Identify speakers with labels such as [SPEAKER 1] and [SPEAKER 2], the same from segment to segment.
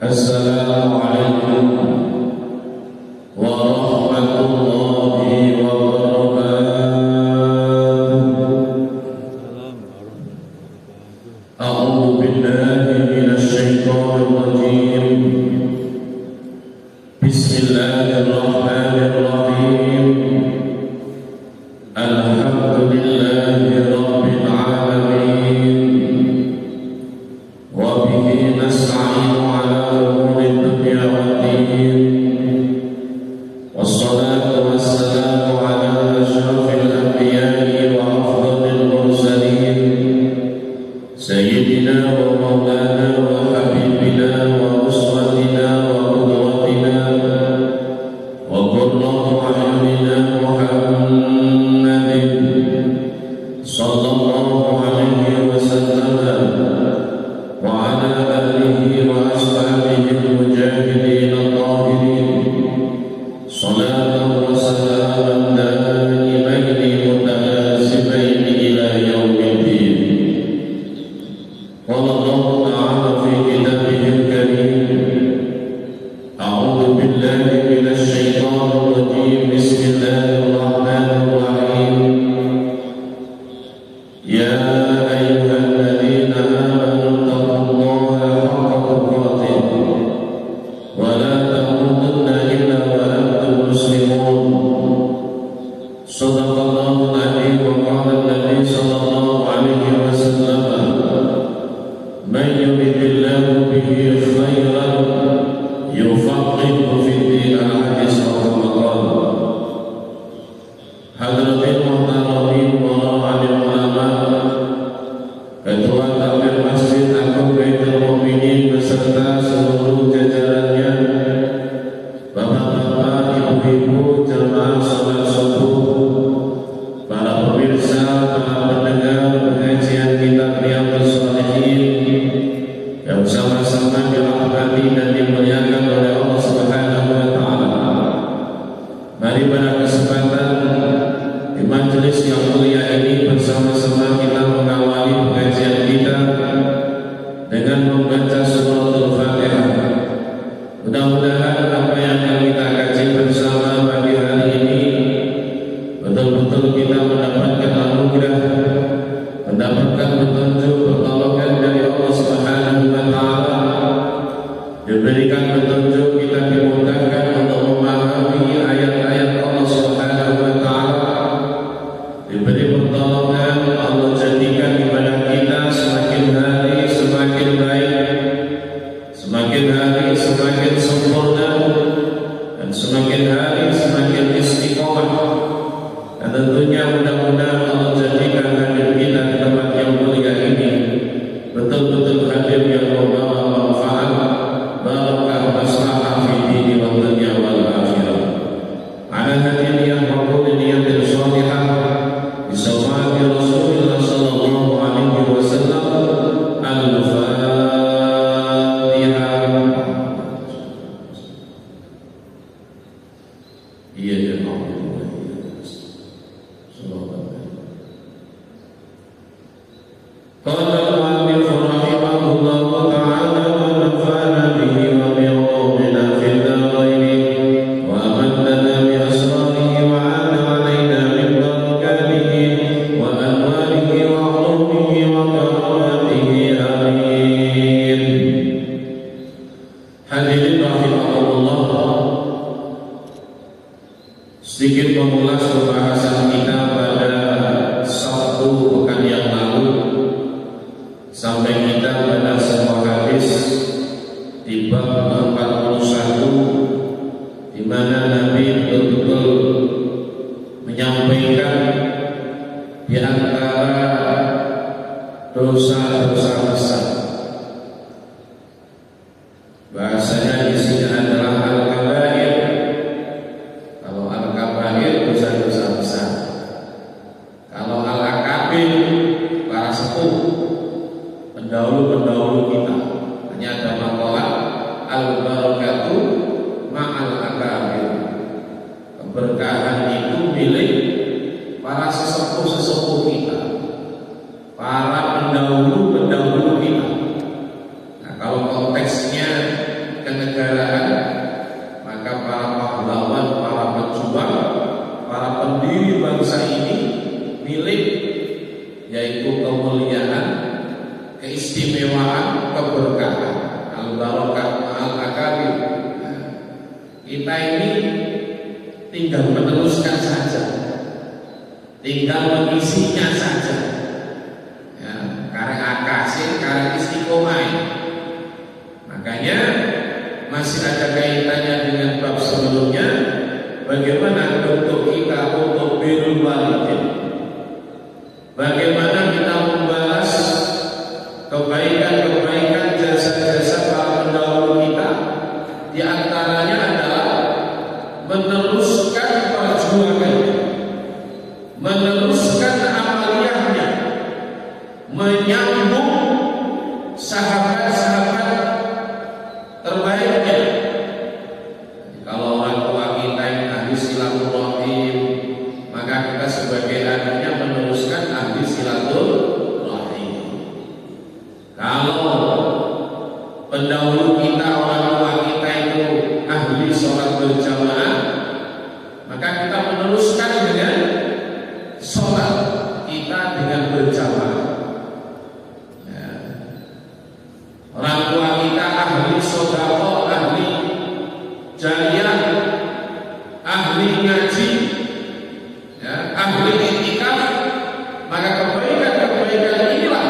[SPEAKER 1] Assalamualaikum warahmatullahi wabarakatuh. A'udzu billahi minasy syaithanir rajim. Bismillahirrahmanirrahim. Alhamdulillahi rabbil alamin. Wa bihi nasta'inu ala umuri dunya waddin. Wassalatu wassalamu ala asyrafil anbiya'i wa afdhalil mursalin sayyidina wa maulana wa habibina wa uswatina wa qudwatina wa qurratu a'yunina Muhammadin sallallahu alaihi wasallam wa ala alihi wa ashabihi al-mujahidin al-tahirin salatan wa salaman daimaini mutalazimaini ila yaumiddin. Qala Allah ta'ala fi kitabihi al-karim, a'udzu billahi minasy syaithanir rajim. Bismillahirrahmanirrahim. Ya ayyuhalladzina amanu taqullaha haqqa tuqatih wa la tamutunna illa wa antum muslimun. Shadaqallahul adzim. Wa qala an-nabi sallallahu alaihi wasallam, man yuridillahu bihi khairan yufaqqihhu fid-din. Al-hadis Ramadan. Hadirin muhtaramin wa alim ulama, Ketua Takmir Masjid Agung Baitul Mukminin beserta seluruh jajarannya, bapak-bapak, ibu-ibu, jemaah salat subuh, para pemirsa, para pendengar pengajian kitab Riyadhus Shalihin yang sama-sama dirahmati dan dimuliakan oleh Allah Subhanahu wa taala. Mari pada kesempatan di majelis yang mulia ini bersama-sama kita mengawali pengajian kita dengan membaca suratul Fatihah. Mudah-mudahan apa yang akan kita kaji bersama pagi hari ini betul-betul kita mendapatkan anugerah, mendapatkan petunjuk, pertolongan dari Allah Subhanahu wa taala, diberikan petunjuk, kita dimudahkan untuk memahami ayat-ayat Allah Subhanahu wa taala, diberi pertolongan, Allah jadikan ibadah kita semakin hari semakin baik, semakin hari semakin sempurna, dan semakin hari semakin istiqomah. Dan tentunya mudah-mudahan Allah jadikan hadir kita di tempat yang mulia ini betul-betul hadir yang membawa manfaat, barakah, maslahah fi dini wa dunya wal akhirah. Ala hadirin yang maqbul niyatil shalihah bi sawati Rasulullah sallallahu alaihi wasallam. Al-Fatihah. Iya ya Allah. Qala al-mu'allif rahimahullahu ta'ala wa nafa'ana bihi wa bi ulumina fid dharain wa amanna bi asrarihi wa 'ala 'alaina min barakatihi wa anwarihi wa 'ulumihi wa karamatihi. Amin. Hadirin rahimahullah, sedikit mengulas pembahasan kita pada Sabtu pekan yang lalu sampai kita pada sebuah hadis di bab 41 di mana Nabi betul-betul menyampaikan di antara dosa-dosa besar. Bahasanya di sini adalah al-kabair. Kalau al-kabair dosa-dosa besar. Kalau al-akabir para sepuh, pendahulu-pendahulu kita. Hanya ada maqalah al-barakatu ma'al akabir. Keberkahan itu milik para sesepuh-sesepuh kita, para pendahulu-pendahulu kita. Nah, kalau konteksnya tinggal meneruskan saja, tinggal mengisinya saja. Ya, karek akasin, karek istiqomah. Makanya masih ada kaitannya dengan bab sebelumnya. Bagaimana bentuk kita untuk birrul walidain? Bagaimana kita membalas kebaikan-kebaikan jasa-jasa para pendahulu kita? Di antaranya adalah meneruskan perjuangannya, meneruskan amaliyahnya, menyambung sahabat-sahabat terbaiknya. Kalau orang tua kita yang ahli silaturahim, maka kita sebagai anaknya meneruskan ahli silaturahim. Kalau pendahulu kita, orang tua kita itu ahli sholat berjamaah, maka kita meneruskan dengan sholat kita dengan berjamaah. Ya. Orang tua kita ahli sedekah, ahli jariyah, ahli ngaji, ya, ahli iktikaf, maka kebaikan-kebaikan inilah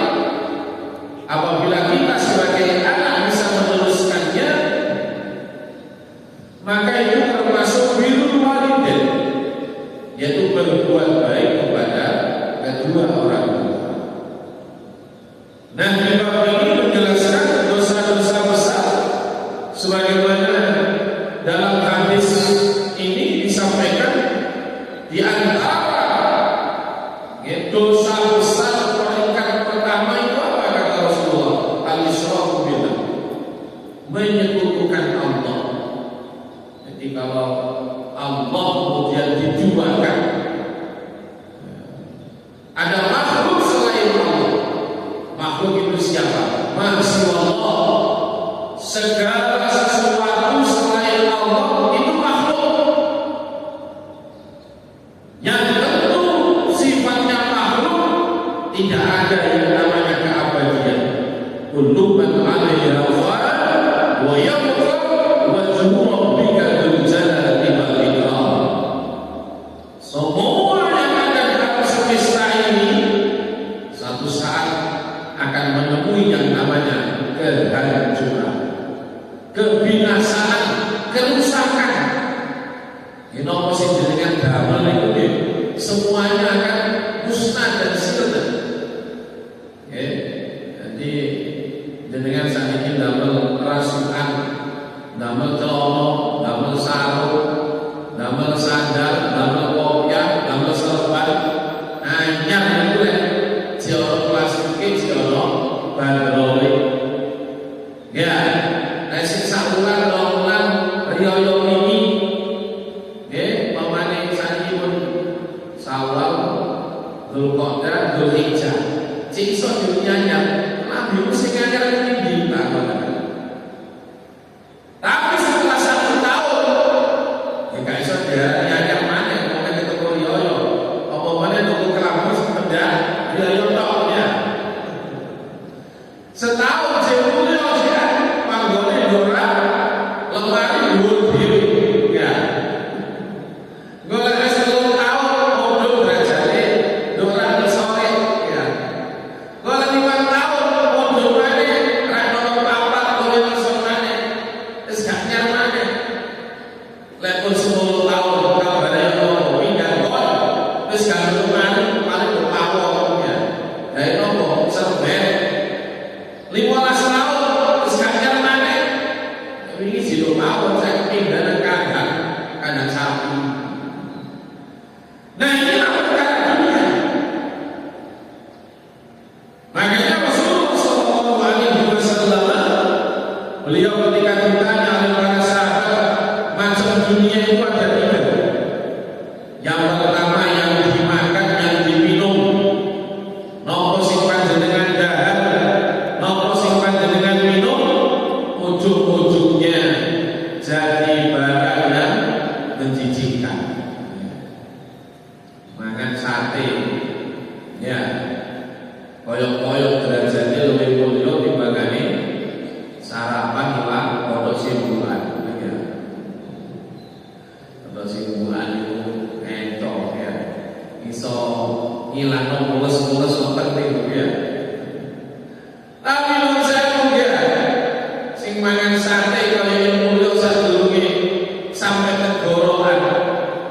[SPEAKER 1] apabila kita sebagai anak bisa meneruskannya, maka itu termasuk birrul walidain, yaitu berbuat baik kepada kedua orang tua. Nah, di bab ini menjelaskan dosa-dosa besar sebagaimana dalam hadis ini disampaikan di antara dosa besar peringkat pertama itu apa kata Rasulullah? Al-isyraku billah, menyekutukan Allah. Jadi kalau Allah kemudian diduakan, ada makhluk selain Allah. Makhluk itu siapa? Masya Allah, segala sesuatu selain Allah itu makhluk. Yang tentu sifatnya makhluk, tidak ada yang namanya keabadian. Kullu man 'alaiha fan wa yabqa wajhu rabbika dzul jalali wal ikram. Semua yang ada di atas semesta ini satu saat akan menemui yang namanya kehancuran, kebinasaan, kerusakan. Ini masih dengan damai itu deh. Semuanya akan musnah dan sirna. Jadi dengan saat ini damel rasukan, damel celana, damel sarung, damel sandal, damel kopiah, damel serban, anyar itu lah. Jauh plastik, jauh bandrol. Ya, nasi sabulan, lomulan, riyo ini, pemane sanji pun Sawal, Dzulqa'dah, Dzulhijjah. Cik iso dunianya, Nabi mesti ngajar ini bintang. Tapi setelah 1 tahun, ya gak iso dia ngajar mana? Mana ketemu riyo, apa mana ketemu kelamus, benda riyo toknya. Setahun jemputnya dia panggolnya dora, lemari dhuwur dhewe. Ya. Golek 10 tahun mondok derajate dora sore ya. Golek 5 tahun mondok maneh ra ono papat kowe iso maneh. Wis gak nyar maneh. Lek pun 10 tahun kabare ono pindah kon, wis gak ono maneh paling kepawon ya. Lah ono serben 15 tahun wis gak nyar maneh. Wingi silo mawon saya pindah kandang sapi. Nah, inilah perkara dunia. Makanya Rasulullah SAW, beliau ketika ditanya oleh para sahabat, macam dunia itu ada 3. Yang pertama yang dimakan, yang diminum. Nopo sing panjenengan dahar, nopo sing panjenengan minum, ujung-ujungnya jadi barang yang menjijikkan. Makan sate, ya, koyok-koyok derajatnya lebih mulia dibanding sarapan lah, kodok simbulan, ya, kodok simbulan itu ngilangno mulus-mulus wonten niku ya. Tapi nun sewu ya. Sing mangan sate kaya yen mulya sadurunge sampai tenggorokan.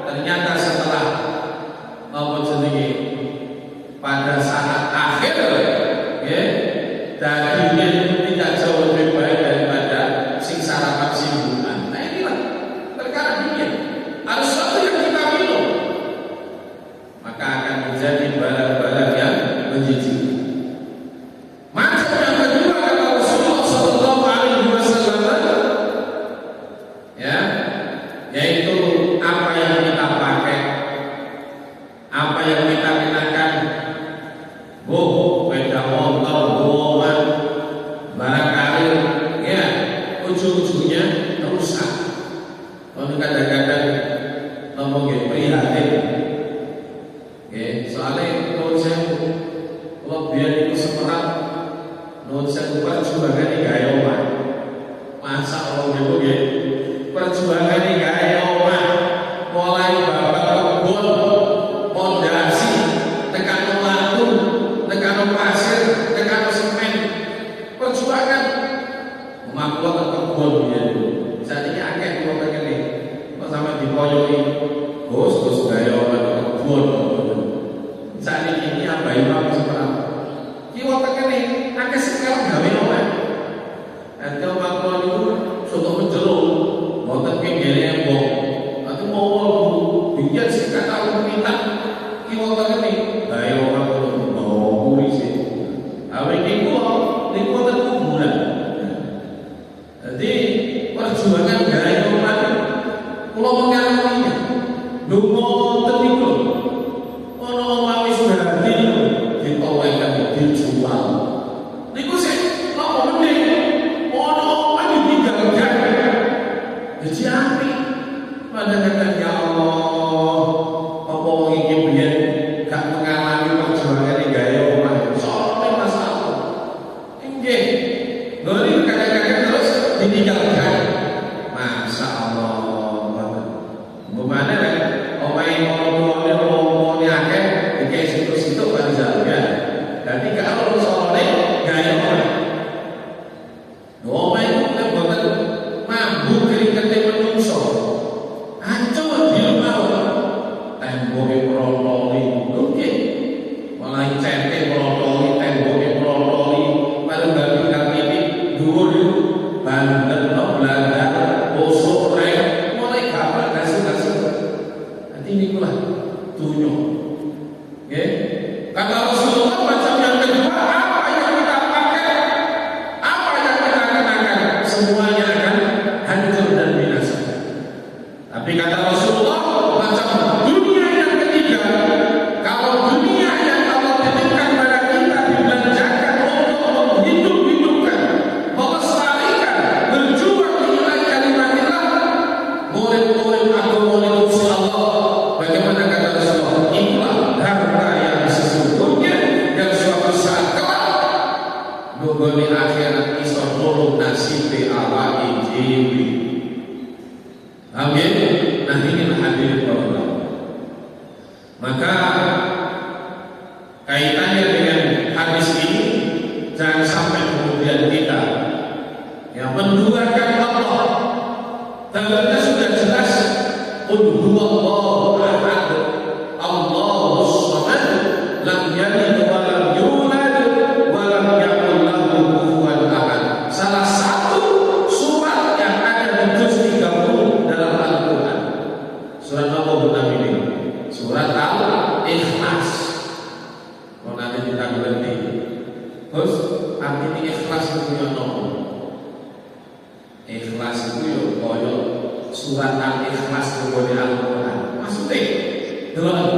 [SPEAKER 1] Ternyata setelah apa jenenge pada saat akhir ya, dagingnya itu tidak jauh lebih baik daripada sing sarapan simbukan. Nah inilah perkara dunia. Harus sesuatu yang kita minum, maka akan menjadi barang-barang yang menjijikkan. Macam yang kedua kata Rasulullah Sallallahu Alaihi Wasallam, ya, yaitu apa yang kita pakai, apa yang kita kenakan. Beda motor, boman, barangkali, ya, ujung-ujungnya rusak. Kalau kadang-kadang ngomongin prihatin, soalnya kalau saya biar itu semerap, kalau saya perjuangan ini gaya omah, masa orang itu ya, perjuangan ini gaya omah, mulai bapak kebun, pondasi, tekan batu, tekan pasir, tekan semen, perjuangan, mengakukan kebun ya. Saat ini akeh dua pengen nih, sama dikoyoi, bos gaya omah kebun. Saat ini apa imam seberapa? Kiwa pengen nih, akeh sekarang gawe omah. Nanti omah kebun itu sudah menjelur, mau tapi gini embong, nanti mau bikin sih kata minta, kiwa pengen nih, gaya omah kebun mau kuris sih. Awal ini kuburan. Jadi perjuangan gaya omah, kalau mengalaminya, dungo tertipu. Ono omah wis berarti ditolakkan dijual. Niku sih, apa mending ono omah ditinggalkan. Jadi api. Pada kata ya Allah, apa wong iki biyen gak mengalami perjuangan gaya omah. Soalnya masalah. Inggih. Ngeri kadang-kadang terus ditinggalkan. Masya Allah. Bagaimana kan? Omah yang mau akeh dikasih situ-situ banjarnya. Jadi kalau soalnya gaya omah. Omah itu kan bukan mampu keringetnya menungso. Ancur di rumah. Temboknya merotoli. Oke. Malah cete merotoli, temboknya merotoli. Pada bagian ini dulu bandel, belanda, bosok, rem, mulai kapan kasih. Nanti ini pula tunjuk. Okay? Kata Rasulullah macam yang kedua, apa yang kita pakai, apa yang kita kenakan, semuanya akan hancur dan binasa. Tapi kata Rasulullah macam dunia yang ketiga, kalau dunia yang Allah titipkan pada kita dibelanjakan untuk menghidup-hidupkan, melestarikan, berjuang nilai kalimat-kalimat, murid-murid atau murid Allah. Bagaimana kata Rasulullah? Itulah harta yang sesungguhnya yang suatu saat kelak nunggoni akhirat iso nulung nasibe awake dhewe. Amin. Nah inilah hadirin Allah. Maka kaitannya dengan hadis ini, jangan sampai kemudian kita yang menduakan Allah. Dalilnya sudah jelas. Qul huwallahu ahad, Allahus samad, lam yalid wa lam yulad wa lam yakul lahu kufuwan ahad. Salah satu surat yang ada di juz 30 dalam Al-Qur'an. Surat apa benar ini? Surat Al-Ikhlas. Kalau nanti kita berhenti, terus artinya ikhlas itu yang nomor. Ikhlas itu ya koyo surat Al-Ikhlas kepada Al-Quran. Maksudnya dalam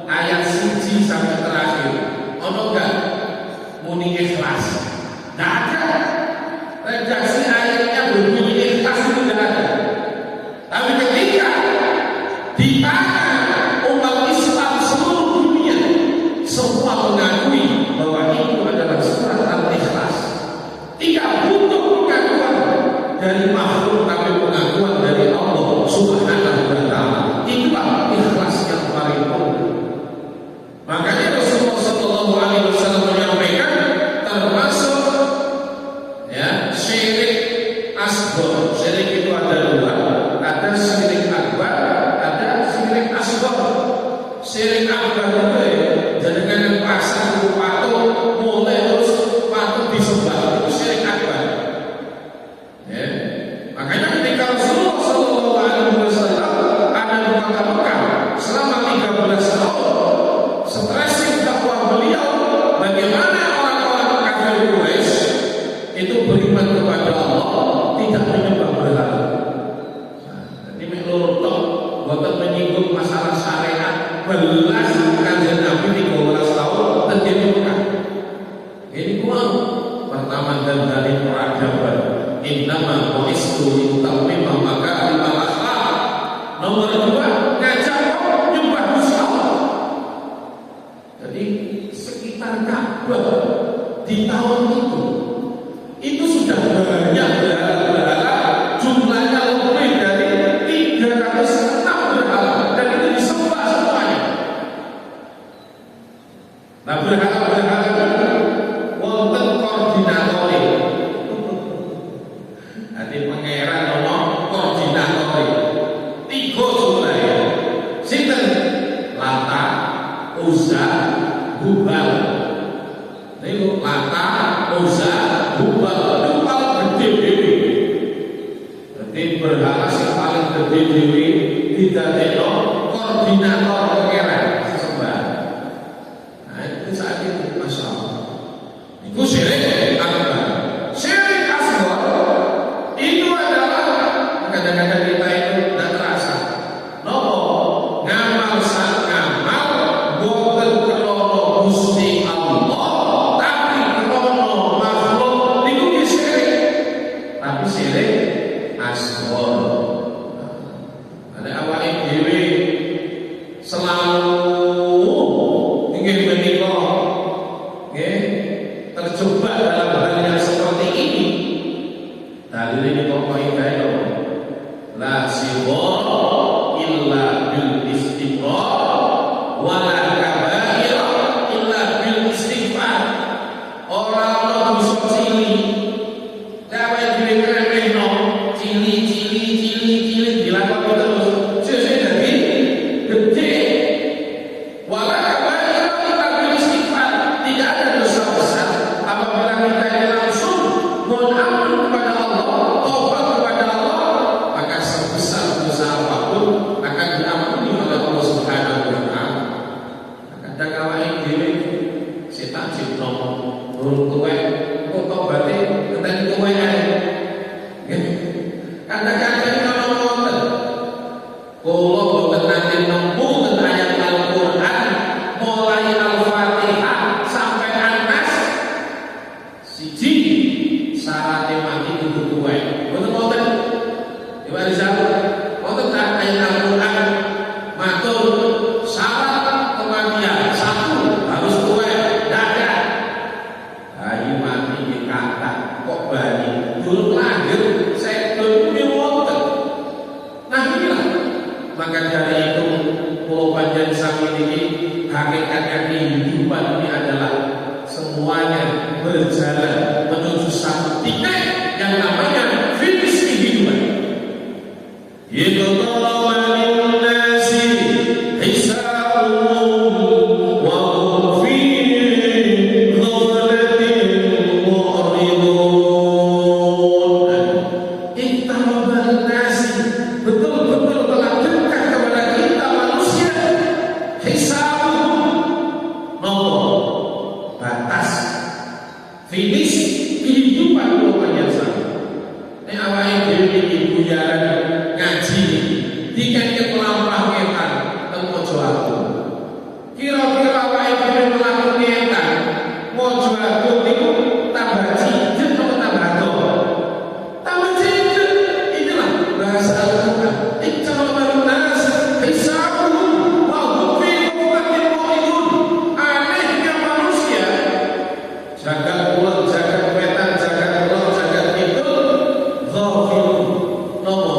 [SPEAKER 1] ayat 1 sampai terakhir ono enggak muni ikhlas? Enggak ada. Redaksi ayatnya berbunyi ikhlas itu enggak ada. Tapi ketika di tangan umat Islam seluruh dunia, semua mengakui bahwa itu adalah surat Al-Ikhlas. Tidak butuh pengakuan dari makhluk, tapi pengakuan dari Allah Subhanahu wa Ta'ala. Itulah ikhlas yang paling penting. Makanya asghar. Syirik itu ada dua, ada syirik akbar, ada syirik asghar. Syirik akbar itu jenengan pasang patung mulai terus patung disembah, itu syirik akbar. Ya. Makanya ketika Rasulullah SAW ada di kota Mekah selama 13 tahun, stressing dakwah beliau, bagaimana orang-orang kafir Quraisy itu beriman kepada Allah, tidak menyembah berhala. Ini menurut bukan menyinggung masalah syariat, belas kajian Nabi 13 tahun terjadi Mekah. Ini kurang. Pertama dan dari peradaban, innama bu'istu liutammima makarimal akhlaq. Nomor dua, ngajak nyembah Gusti Allah. Jadi sekitar Ka'bah di tahun itu sudah banyak berhala-berhala, jumlahnya lebih dari 306 berhala, dan itu disembah semuanya. Nah, berhala-berhala itu wonten koordinatori. Nanti pangeran ono koordinatori. 3 jumlahnya. Sinten? Lata, Uzza, Hubal. Niku Lata, Uzza, Hubal. Itu paling gede dewi. Jadi berhala sing paling gede dewi didadekno koordinator pangeran sembah. Nah, itu saat itu Masya Allah. Itu syirik akbar. Syirik asghar itu adalah kadang-kadang kita itu tidak terasa. Nopo ngamal sak ngamal boten krono Gusti Allah, tapi krono makhluk niku syirik. Tapi syirik asghar. Ada awake dhewe selalu ingin menika terjebak dalam hal yang seperti ini. Tadi ini kok kaidah la sibor illa bil istighfar wa la kabair illa bil istighfar. Orang dosa cili gawe dhewe kremehno cili dilakoni terus sesuk dadi gede. Wala kabair illa bil istighfar. Tidak ada dosa besar apabila kita ini langsung mohon ampun kepada Allah, taubat kepada Allah, maka sebesar dosa apapun akan diampuni oleh Allah Subhanahu wa taala. Kadang awake dhewe setan cipno urung tuwek kok tobaté ngenteni tuwek ae. Kadang-kadang kalau ngoten kula boten nate nempu ten ayat Al-Qur'an mulai Al-Fatihah sampai An-Nas siji syaratnya mati kudu tuwek. Boten diwari zaman wonten tak ayat Al-Qur'an matur syarat kematian satu harus tuwek dadah. Bayi mati di kata kok bayi durung lahir sektor wonten. Nah inilah maka dari itu pulau panjang sami ini hakikatnya kehidupan ini adalah semuanya berjalan menuju satu titik yang namanya finish kehidupan. Itu tolong nasi hisabuhum wa hum fi ghaflatin mu'ridun. Iqtarabal nasi, betul-betul telah dekat kepada kita manusia. Hisabuhum, nomor batas finish kehidupan pokoknya sama. Ini awalnya dhewe ibu jalan ngaji dikene kelampah ngetan teng mojo agung. Kira-kira awake dhewe mlaku ngetan mojo agung niku tambah cincin atau tambah ado? Tambah cincin. Inilah bahasa Al-Qur'an. Iqtarabal nas hisabuhum wa hum fi ghaflatin mu'ridun. Anehnya manusia jagat kulon, jagat wetan, jagat kulon, jagat kidul, ghafil, nopo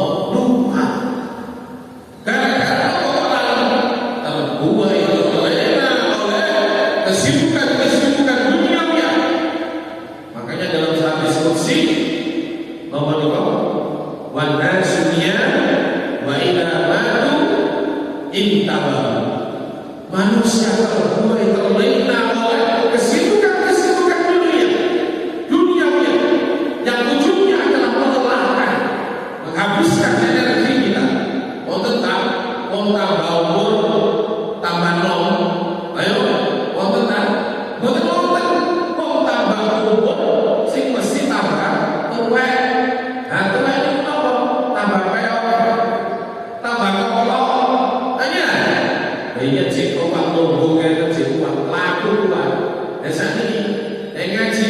[SPEAKER 1] wan nasunya wa idza matu intabahu. Manusia mulai terlena oleh kesibukan duniawi yang ujungnya adalah melelahkan, menghabiskan energi kita. Mau tetap, mau tambah umur, tambah nom, ayo, mau tetap, mau tambah umur, sing mesti tambah tuwek. Nah, tuwek itu apa? Tambah peok, tambah kolok, tanya. Ingat sih kau hubungan sih uang laku uang. Dan saat ini ngaji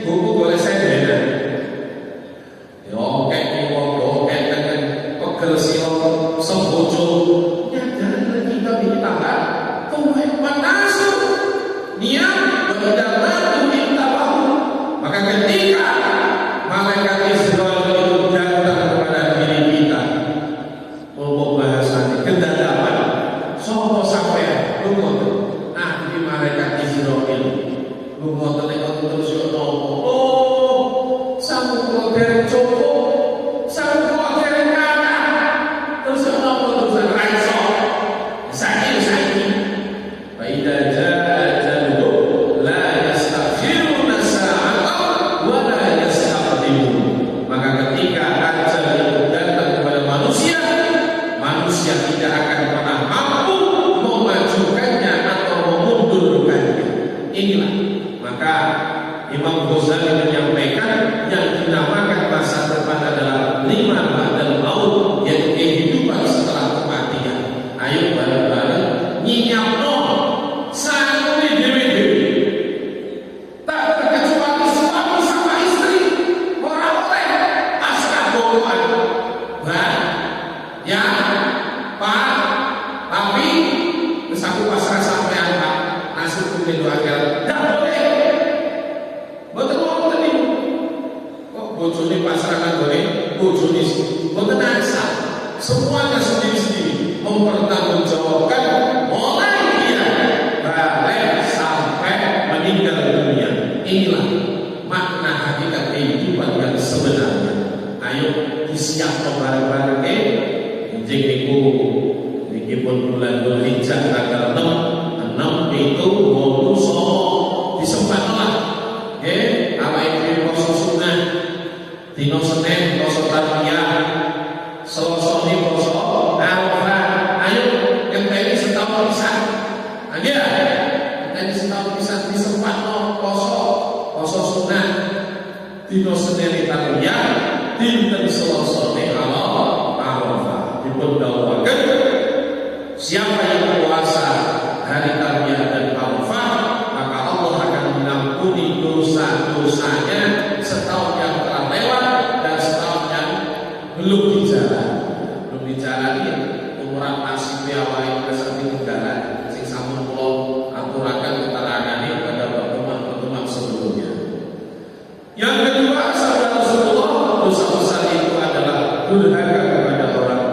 [SPEAKER 1] buku boleh saya beda. Yo kayak mau kayak dengan pegel silo sembojo. Jangan kita bikin tambah. Tuh panas. Niat berdalam kita tahu. Maka ketika malaikat Israel itu datang kepada diri kita, mau bahasanya kedadaman. Sopo sampai lu ngoten. Nah, iki malaikat Israil. Lu ngoten nek terus yo nopo. Oh, sang kula dereng cukup. Sang kula dereng kathah. Terus nopo terus ra iso. Saiki. Fa idza jaa ajaluhum la yastakhiruna sa'atan wa la yastaqdimun. Maka ketika ajal itu datang kepada manusia tidak akan pernah mampu memajukannya atau memundurkannya. Inilah maka Imam Ghazali menyampaikan yang dinamakan masa depan adalah 5 ba'dal maut, yaitu kehidupan setelah kematian. Ayo bareng-bareng nyinyapno satu dewe-dewe. Tak terkecuali suami sama istri, orang oleh pasrah boloan. Ya Pak, tapi aku pasrah sampai Pak, nasib punya dua kali. Tidak boleh. Betul tadi. Kok bojone pasrah kan boleh? Bojone betul asal. Semuanya sendiri-sendiri mempertanggungjawabkan mulai dia balik sampai meninggal dunia. Inilah makna hakikat kehidupan yang sebenarnya. Ayo disiapkan bareng-bareng. Jeng niku niki pun bulan Dzulhijjah tanggal 6 itu mau somo disempatlah nggih awake poso sunah dina Senin poso tarwiyah Selasa ni poso Arafah. Ayo ngenteni setahun pisan nggih ngenteni setahun pisan disempatno poso sunah dina Senin tarwiyah dinten Selasa ni Arafah. Dipundhawaken siapa yang puasa hari Tarwiyah dan Arafah, maka Allah akan mengampuni dosa-dosanya setahun yang telah lewat dan setahun yang belum dijalani. Umuran masih piawai kesakti negara sing sampun kula aturaken keterangane pada pertemuan-pertemuan sebelumnya. Yang kedua, sahabat Rasulullah, dosa besar itu adalah durhaka kepada orang.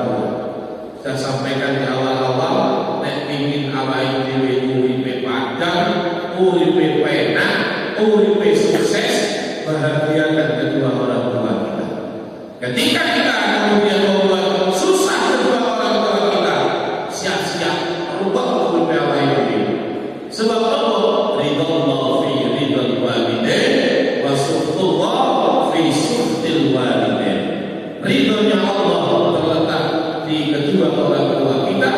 [SPEAKER 1] Saya sampaikan di awal-awal, nek pingin awake dhewe uripe padang, uripe penak, uripe sukses, bahagiakan kedua orang tua kita. Ketika kita kemudian membuat susah kedua orang tua kita, siap-siap merubah uripe awake dhewe. Sebab apa? Ridallah fi ridal walidain wa suhtullah fi suhtil walidain. Ridhonya Allah terletak di kedua orang tua kita,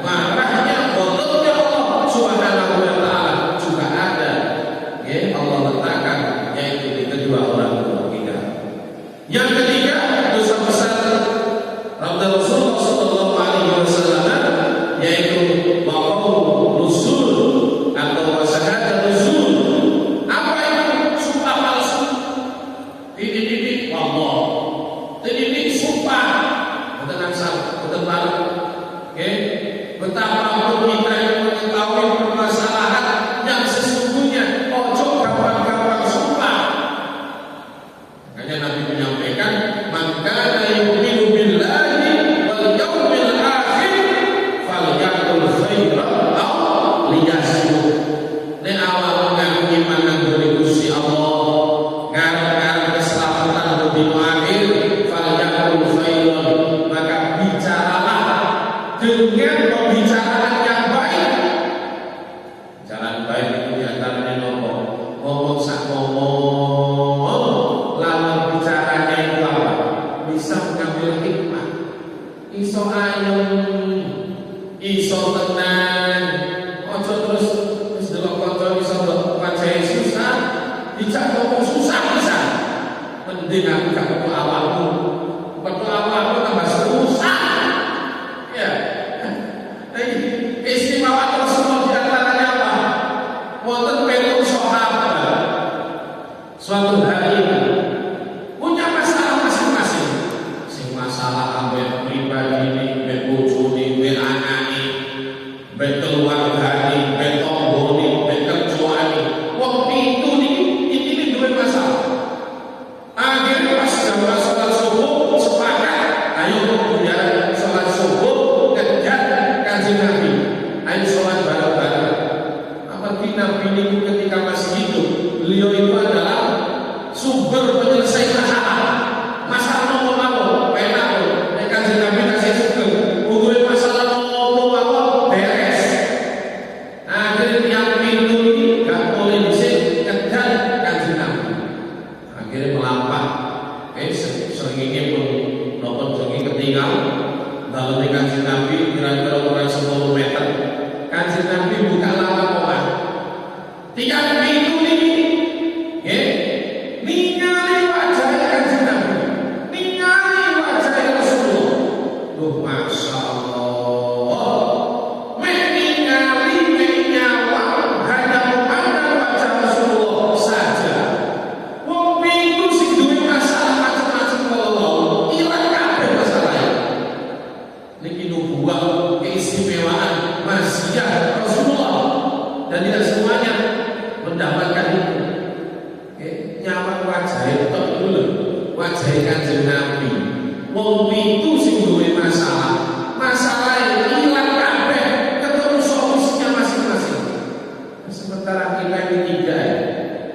[SPEAKER 1] marahnya ghadabnya Allah Subhanahu wa taala juga ada. Ya, Allah letakkan yaitu di kedua orang tua kita. Yang ketiga, dosa besar dengan pembicaraan yang baik. Jalan baik itu diantaranya ngomong sak ngomong, lalu bicaranya itu apa? Bisa mengambil hikmah, iso ayem, iso tenang. Ojo terus delok kanca iso wajah susah, dijak ngomong susah bisa. Mending aku gak ketemu awakmu, tambah susah. Ya, istimewa Rasulullah di antaranya apa? Wonten pelung sahabat suatu hari punya masalah masing-masing. Sing masalah ambek pribadi, ambek bojone, ambek anake, ambek keluargane, ambek tanggane, ambek kerjaane. Wong pintu ini duwe masalah. Akhirnya pas jam sholat subuh sepakat, ayo biar sholat subuh kejar Kanjeng Nabi, ayo sholat bareng-bareng. Apalagi Nabi ini ketika masih hidup, beliau itu adalah sumber penyelesai masalah ngomong-ngomong, enak loh. Kanjeng Nabi kasih sumber, untuk masalah ngomong-ngomong beres. Akhirnya yang pintu ini gak boleh bisa kejar Kanjeng Nabi. Akhirnya melampah, seringnya pun nopon sering ketinggal. Lalu Kanjeng Nabi kira-kira ukuran 10 meter. Kanjeng Nabi buka lapangan, tinggal pintu ini, ningali wajah Kanjeng Nabi, ningali wajah Rasulullah. Duh, masya Allah, ningali nyawang hanya memandang wajah Rasulullah saja. Wong pintu sing duwe masalah macam-macam kalau ilang kabeh masalahnya. Niki nubuwah keistimewaan masyiah Rasulullah, dan tidak semuanya mendapatkan itu. Nyawang wajah itu dulu, wajah Kanjeng Nabi. Wong pintu sing duwe masalah ilang kabeh, ketemu solusinya masing-masing. Sementara kita ini tidak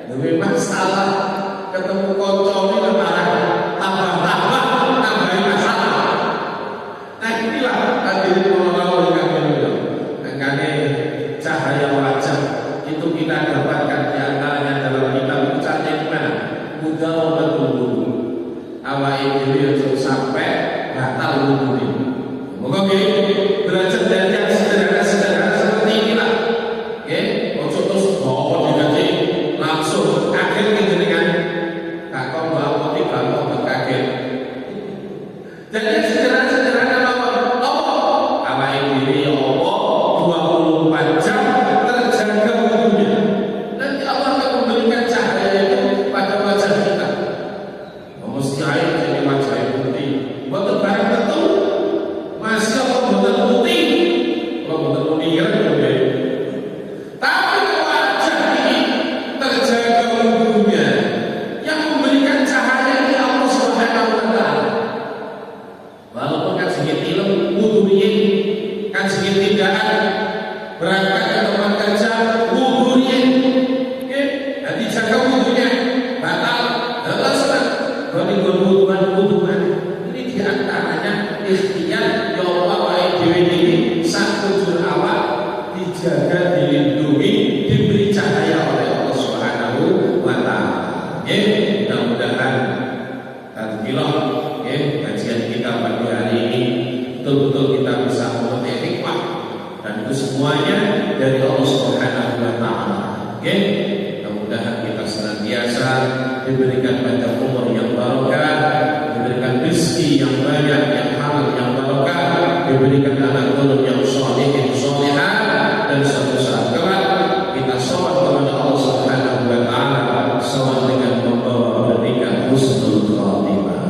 [SPEAKER 1] duwe masalah, ketemu koncone lebaran, tambahin masalah. Nah inilah hadirin Allah yang mulia. Makanya cahaya wajah itu kita dapatkan di antaranya dalam kitab caranya gimana? Mudawamatul wudu. Awake dhewe aja sampai batal wudu. Moga belajar dari yang sederhana seperti inilah. Ojo terus diganti langsung kaget dengan kakak bawa tiba mau kaget. Jadi sederhana apa? Awake dhewe ya Allah 24 jam terjaga wudunya. Nanti Allah akan memberikan cahaya itu pada wajah kita. Mesti air jadi wajah yang putih. Buat barang betul. Masih Allah buat putih. Kalau buat putih ya boleh. Tapi wajah ini terjaga wudunya. Yang memberikan cahaya ini Allah Subhanahu wa taala. Walaupun kan sedikit ilmu wudunya, kan sedikit tindakan berangkat ke tempat kerja wudunya, jadi jaga wudunya batal, alasan bagi wuduan ini diantaranya ikhtiar ya Allah wa dewi satu jur awak dijaga, dilindungi, diberi cahaya oleh Allah Subhanahu wa taala. Mudah-mudahan tadbilah kajian kita pagi hari ini betul-betul kita bisa memetik hikmah, dan itu semuanya dari Allah Subhanahu wa taala. Mudah-mudahan kita senantiasa diberikan banyak umur yang barokah, diberikan rezeki yang banyak, yang halal, yang barokah, diberikan anak turun yang sholihin, sholihah, dan suatu saat kelak kita sholat kepada Allah Subhanahu wa taala, sholat dengan membawa berikan husnul khatimah.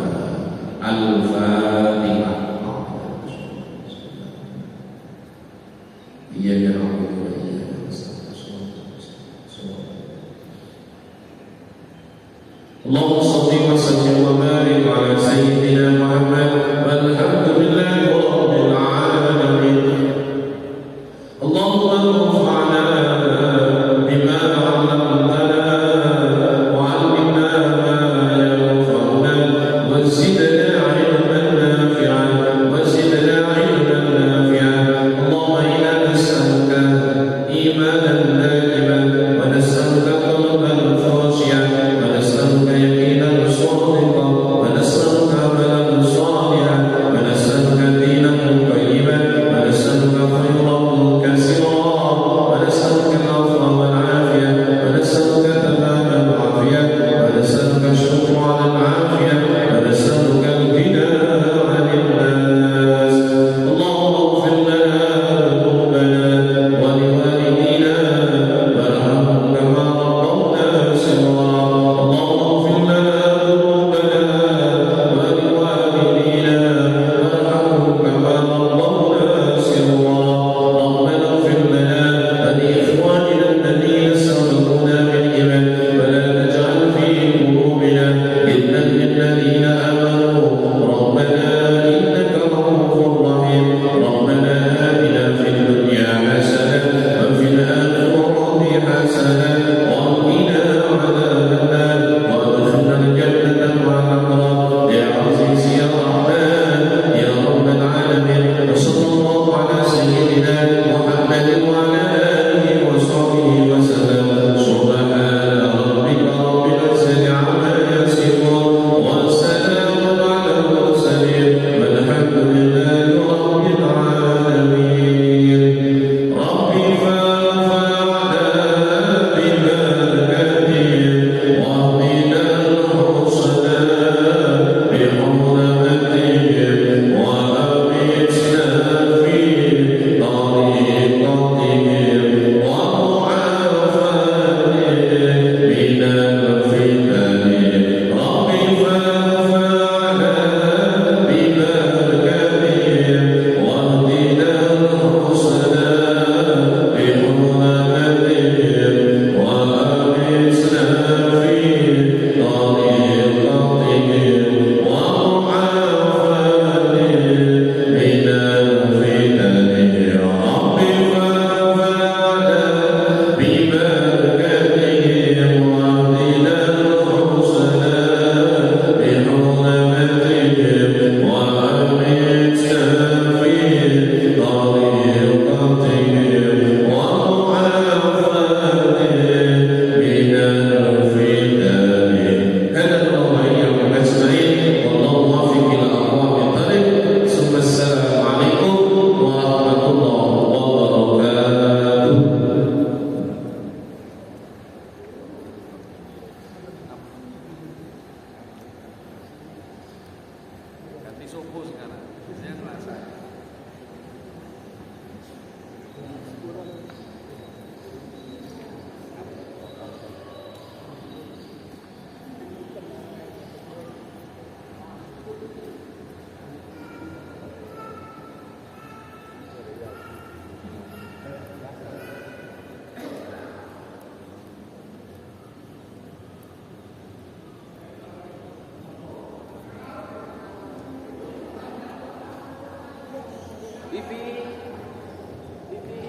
[SPEAKER 1] Al-Fatihah. Iya ya Allah. Allahumma shalli wa sallim wa barik ala sayyidina Muhammad walhamdulillahi rabbil alamin. Allahumma anfa'na bima 'allamtana wa 'allimna ma yanfa'una wa zidna 'ilman nafi'an wa zidna 'ilman nafi'an
[SPEAKER 2] subuh sekarang. Saya ngerasa. Bibi, Bibi.